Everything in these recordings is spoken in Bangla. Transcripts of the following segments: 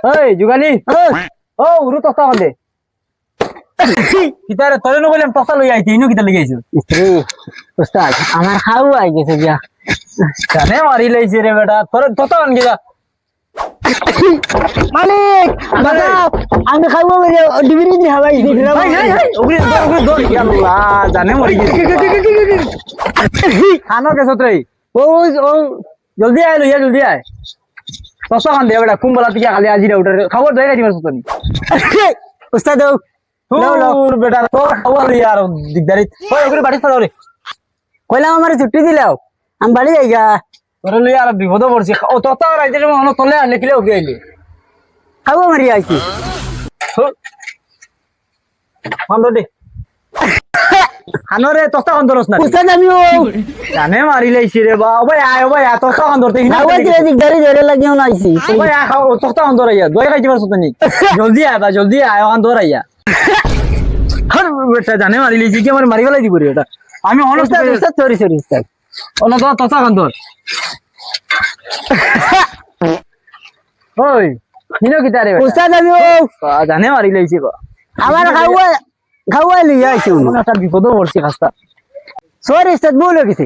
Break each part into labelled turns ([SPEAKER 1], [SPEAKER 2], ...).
[SPEAKER 1] এই যুগালি ও উরু তস্তা কন্দে কিতারে তরে ন কইলাম তস্তা লই আইতি ইনু কিতা লাগাইছো
[SPEAKER 2] স্ত্রী উস্তাদ আমার খাও আই গেছে গিয়া
[SPEAKER 1] জানে মারি লাইছে রে বেটা তোরে তস্তা আন গিয়া
[SPEAKER 2] মালিক বাঁচাও আমি খাবো মেরে ডিবিরি দি হাওয়াই দিলাম
[SPEAKER 1] হাই হাই হাই ওগরে দর আল্লাহ জানে মরি গেছে খানো কেছত রে
[SPEAKER 2] ও ও
[SPEAKER 1] জলদি আয় লইয়া জলদি আয় তস্তা কান দে বেটা কুম্বলা টিকা খালি আজিরা উঠে খবর দই রাখি মারছ তুমি
[SPEAKER 2] উস্তাদ
[SPEAKER 1] তোর বেটা তোর খবর ইয়ার দিগদারি ওই ওগরে বাড়ি ফেলো রে
[SPEAKER 2] কইলাম আমার ছুটি দিলাও আমি বাড়ি যাইগা
[SPEAKER 1] তোর লইয়া আর বিপদ পড়ছি ও তস্তা রাইতে মন তলে আনলে কিলে ওকে আইলি
[SPEAKER 2] খাবো মারি আইছি
[SPEAKER 1] বন্ধ দে খানো রে তস্তা কান ধরস না
[SPEAKER 2] উস্তাদ আমি ও
[SPEAKER 1] জানে মারি লাইছি রে বা ওই আয় ওই তস্তা কান ধরতে হিনা
[SPEAKER 2] খাওয়া দিয়ে দিগদারি ধরে লাগিও না আইছি
[SPEAKER 1] ওই আয় খাও তস্তা কান ধরাইয়া দই খাইতে পারছ তুমি জলদি আয় বা জলদি আয় কান ধরাইয়া হর বেটা জানে মারি লাইছি কি আমার মারি গলাই দিব রে এটা আমি অনস্ত
[SPEAKER 2] উস্তাদ উস্তাদ সরি সরি উস্তাদ
[SPEAKER 1] অনস্ত তস্তা কান ধর ওই হিনো কিতা রে বেটা
[SPEAKER 2] উস্তাদ আমি ও
[SPEAKER 1] জানে মারি লাইছি গো
[SPEAKER 2] আমার খাওয়া খাওয়া লিয়ে আইছি
[SPEAKER 1] কোন একটা বিপদ পড়ছি খাস্তা
[SPEAKER 2] সরি উস্তাদ ভুল হয়ে গেছে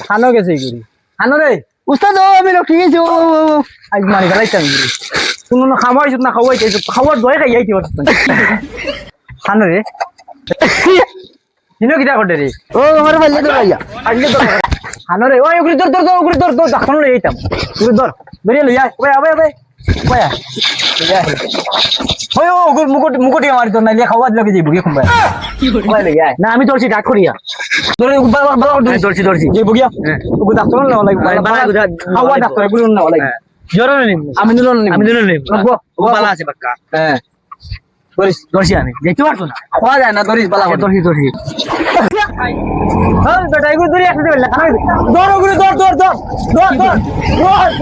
[SPEAKER 1] খানো গেছে গুরি খানো রে
[SPEAKER 2] উস্তাদ ও আমি লোক ঠিক আছে ও
[SPEAKER 1] আজ মারি গলাইতাম গুরি কোন না খাওয়াইছ না খাওয়াইতে খাওয়ার দই খাই যাইতি পারছ খানো রে হিনো কিতা করতে রে
[SPEAKER 2] ও আমার ভাইলে তো ভাইয়া
[SPEAKER 1] আজকে তো খানো রে ওই উগরি দর দেখানো রে এইতাম উগরি দর ধরে লই আয় ওই আবে আবে ওই আয় লই আয় ওই ও উগর মুকুটি মারি তো না লিয়া খাওয়া দিলে যাইব কি খুব ওই লই আয় না আমি ধরছি ডাক করিয়া ধরে বালা ধরছি যাইব গিয়া উগর ডাক্তার না লাগবে বালা খাওয়া ডাক্তার গুলো না লাগবে জোর নেই আমি দিল নেই ও বালা আছে বাক্কা হ্যাঁ ধরছি আমি দেখতে পারছো না খাওয়া যায় না ধরিস বালা ধরছি হ্যাঁ বেটা এগুলো ধরে আসতে পারলে দৌড় দৌড়